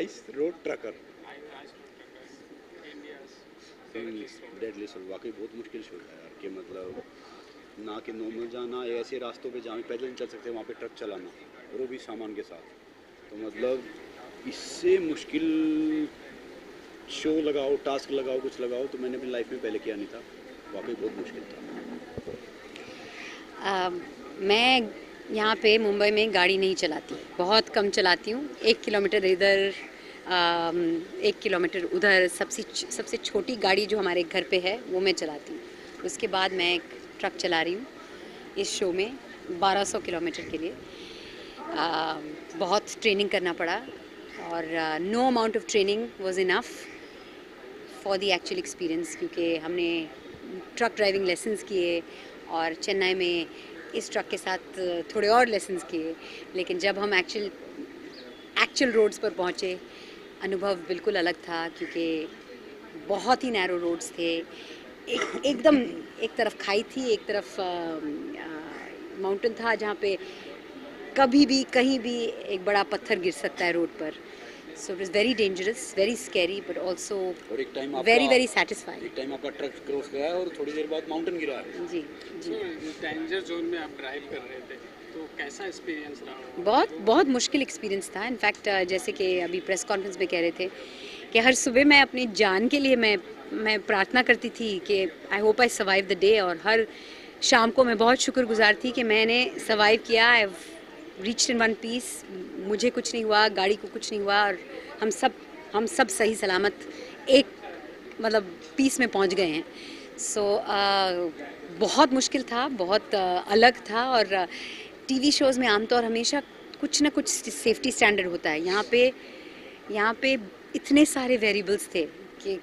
Ice road trucker deadly show वाकई बहुत मुश्किल शो है यार कि मतलब ना कि नॉर्मल जाना ऐसे रास्तों पे जहाँ पैदल नहीं चल सकते वहाँ पे ट्रक चलाना और वो भी सामान के साथ, तो मतलब इससे मुश्किल शो लगाओ, टास्क लगाओ, कुछ लगाओ तो मैंने अपनी लाइफ में पहले किया नहीं था, वाकई बहुत मुश्किल था। मैं यहाँ पे मुंबई में गाड़ी नहीं चलाती, बहुत कम चलाती हूँ। 1 किलोमीटर इधर 1 किलोमीटर उधर, सबसे छोटी गाड़ी जो हमारे घर पे है वो मैं चलाती हूँ। उसके बाद मैं एक ट्रक चला रही हूँ इस शो में 1200 किलोमीटर के लिए। बहुत ट्रेनिंग करना पड़ा और no amount of training was enough for the actual experience, क्योंकि हमने ट्रक ड्राइविंग लेसन्स किए और चेन्नई में इस ट्रक के साथ थोड़े और लेसन्स किए, लेकिन जब हम एक्चुअल रोड्स पर पहुँचे अनुभव बिल्कुल अलग था, क्योंकि बहुत ही नैरो रोड्स थे। एकदम एक तरफ खाई थी, एक तरफ माउंटेन था जहाँ पे कभी भी कहीं भी एक बड़ा पत्थर गिर सकता है रोड पर। So it was very dangerous, very scary, but also very satisfying. एक टाइम आपका ट्रक क्रॉस किया है और थोड़ी देर बाद माउंटेन गिरा है। जी जी। डेंजर जोन में आप ड्राइव कर रहे थे, तो कैसा एक्सपीरियंस रहा? बहुत मुश्किल एक्सपीरियंस था। इनफैक्ट जैसे कि अभी प्रेस कॉन्फ्रेंस में कह रहे थे कि हर सुबह मैं अपनी जान के लिए मैं प्रार्थना करती थी कि I hope I survive the day, और हर शाम को मैं बहुत शुक्रगुजार थी कि मैंने सर्वाइव किया। I have reached in one piece, मुझे कुछ नहीं हुआ, गाड़ी को कुछ नहीं हुआ, और हम सब सही सलामत एक मतलब पीस में पहुंच गए हैं। सो बहुत मुश्किल था, बहुत अलग था। और टीवी शोज़ में आमतौर हमेशा कुछ ना कुछ सेफ्टी स्टैंडर्ड होता है। यहाँ पे इतने सारे वेरिएबल्स थे कि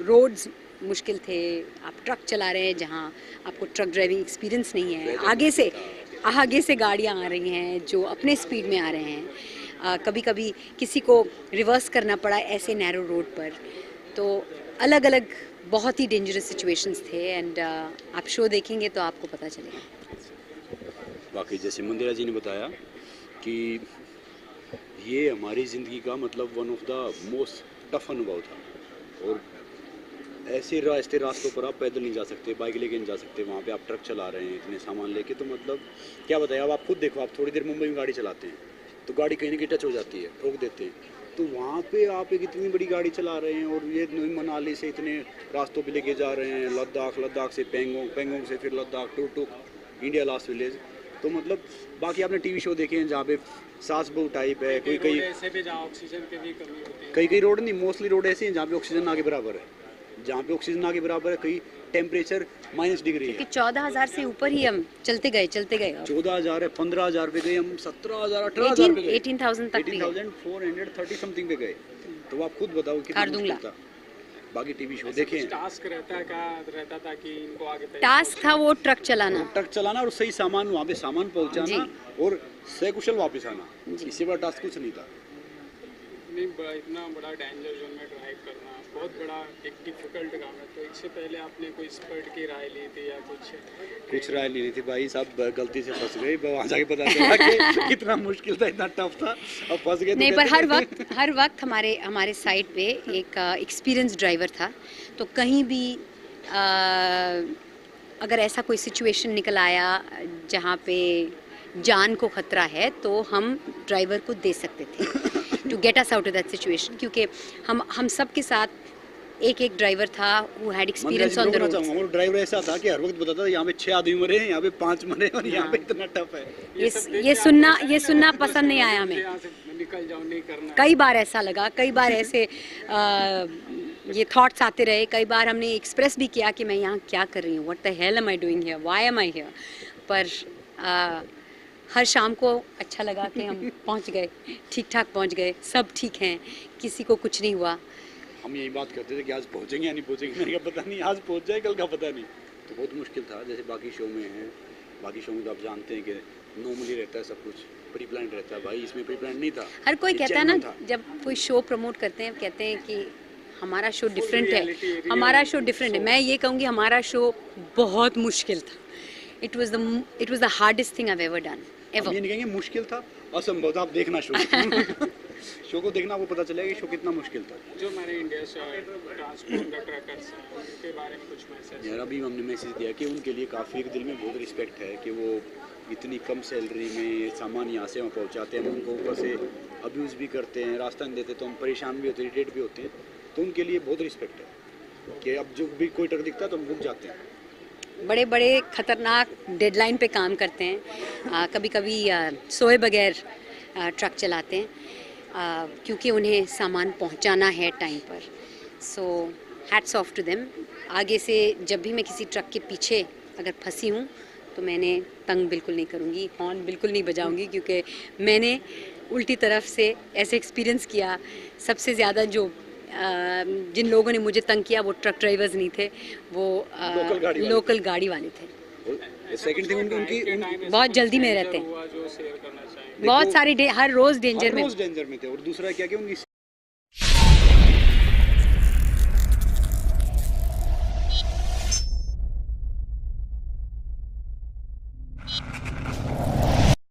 रोड्स मुश्किल थे। आप ट्रक चला रहे हैं जहाँ आपको ट्रक ड्राइविंग एक्सपीरियंस नहीं है, आगे से गाड़ियाँ आ रही हैं जो अपने स्पीड में आ रहे हैं। कभी कभी किसी को रिवर्स करना पड़ा ऐसे नैरो रोड पर। तो अलग अलग बहुत ही डेंजरस सिचुएशंस थे। एंड आप शो देखेंगे तो आपको पता चलेगा। बाकी जैसे मंदिरा जी ने बताया कि ये हमारी ज़िंदगी का मतलब one of the most tough अनुभव था, और ऐसे रास्तों पर आप पैदल नहीं जा सकते, बाइक लेके नहीं जा सकते, वहाँ पे आप ट्रक चला रहे हैं इतने सामान लेके, तो मतलब क्या बताया। अब आप खुद देखो, आप थोड़ी देर मुंबई में गाड़ी चलाते हैं तो गाड़ी कहीं ना कहीं टच हो जाती है, ठोक देते हैं, तो वहाँ पे आप एक इतनी बड़ी गाड़ी चला रहे हैं और ये मनाली से इतने रास्तों पे लेके जा रहे हैं, लद्दाख से पेंगोंग से फिर लद्दाख टुक इंडिया लास्ट विलेज। तो मतलब बाकी आपने टीवी शो देखे हैं जहाँ पे सांस बहु टाइप है, कोई ऐसे भी जहाँ ऑक्सीजन की भी कमी होती है, कई रोड नहीं, मोस्टली रोड ऐसे हैं जहाँ पे ऑक्सीजन ना के बराबर है, कई टेम्परेचर -डिग्री है। 14,000 से ऊपर ही हम चलते गए 14,000 है, 15,000 पे गए हम, 17,000 18,000 पे गए, 18,000 तक 18,430 समथिंग पे गए। तो आप खुद बताओ कितना मुश्किल था। बाकी टीवी शो देखे, टास्क रहता था कि इनको आगे टास्क था वो ट्रक चलाना और सही सामान वहाँ पे सामान पहुँचाना और सकुशल वापस आना, इससे बड़ा टास्क कुछ नहीं था। इतना बड़ा डेंजर जोन में ड्राइव करना बहुत बड़ा एक डिफिकल्ट काम है। तो इससे पहले आपने कोई एक्सपर्ट की राय ली थी या कुछ राय ली थी भाई, सब गलती से फंस गए, वहाँ जाके पता चला कि कितना मुश्किल था, इतना टफ था, अब फंस गए। नहीं, पर हर वक्त हमारे साइड पे एक एक्सपीरियंस ड्राइवर था, तो कहीं भी अगर ऐसा कोई सिचुएशन निकल आया जहाँ पे जान को खतरा है तो हम ड्राइवर को दे सकते थे to get us out of that situation, क्योंकि हम सब के साथ एक ड्राइवर था who had experience on the road। वो ड्राइवर ऐसा था कि हर वक्त बताता था यहाँ पे 6 आदमी मरे हैं, यहाँ पे 5 मरे हैं और यहाँ पे इतना टफ है। ये सुनना पसंद नहीं आया हमें। निकल जाओ, नहीं करना। कई बार ऐसा लगा, कई बार ऐसे ये थॉट्स आते रहे, कई बार हमने एक्सप्रेस भी किया कि मैं यहाँ क्या कर रही हूँ, what the hell am I doing here, why am I here. पर हर शाम को अच्छा लगा कि हम पहुँच गए, ठीक ठाक पहुँच गए, सब ठीक हैं, किसी को कुछ नहीं हुआ। हम यही बात करते थे कि आज पहुँचेंगे या नहीं पहुँचेंगे, मैंने कहा पता नहीं, आज पहुँच जाए कल का पता नहीं। तो बहुत मुश्किल था। जैसे बाकी शो में है, बाकी शो में तो आप जानते हैं कि नॉर्मली रहता है, सब कुछ प्री प्लान रहता है, भाई इसमें प्री प्लान नहीं था। हर कोई कहता है ना, जब कोई शो प्रमोट करते हैं कहते हैं कि हमारा शो डिफरेंट है, हमारा शो डिफरेंट है। मैं ये कहूँगी हमारा शो बहुत मुश्किल था। It was the hardest thing I have ever done ever. ये नहीं कहेंगे मुश्किल था, असंभव था, आप देखना शो शो को देखना, आपको पता चलेगा कि शो कितना मुश्किल था। जो हमारे इंडिया से ट्रांसपोर्ट का ट्रकर्स हैं उनके बारे में कुछ मैसेज? यार अभी हमने मैसेज दिया कि उनके लिए काफ़ी दिल में बहुत रिस्पेक्ट है कि वो इतनी कम सैलरी में सामान यहाँ से वहाँ पहुँचाते हैं, हम उनको ऊपर से अब्यूज़ भी करते हैं, रास्ता नहीं देते तो हम परेशान भी होते हैं, इरिटेट भी होते हैं। तो उनके लिए बहुत रिस्पेक्ट है कि अब जो भी कोई ट्रक दिखता है तो हम रुक जाते हैं। बड़े बड़े ख़तरनाक डेडलाइन पे काम करते हैं, कभी कभी सोए बगैर ट्रक चलाते हैं, क्योंकि उन्हें सामान पहुंचाना है टाइम पर। So hats off to them. आगे से जब भी मैं किसी ट्रक के पीछे अगर फंसी हूँ तो मैंने तंग बिल्कुल नहीं करूँगी, हॉर्न बिल्कुल नहीं बजाऊँगी, क्योंकि मैंने उल्टी तरफ से ऐसे एक्सपीरियंस किया। सबसे ज़्यादा जो जिन लोगों ने मुझे तंग किया वो ट्रक ड्राइवर्स नहीं थे, वो लोकल गाड़ी वाले थे। सेकंड थिंग उनकी बहुत जल्दी में रहते हैं, हुआ जो शेयर करना चाहेंगे? बहुत सारे हर रोज़ डेंजर में। रोज डेंजर में थे। और दूसरा क्या कि उनकी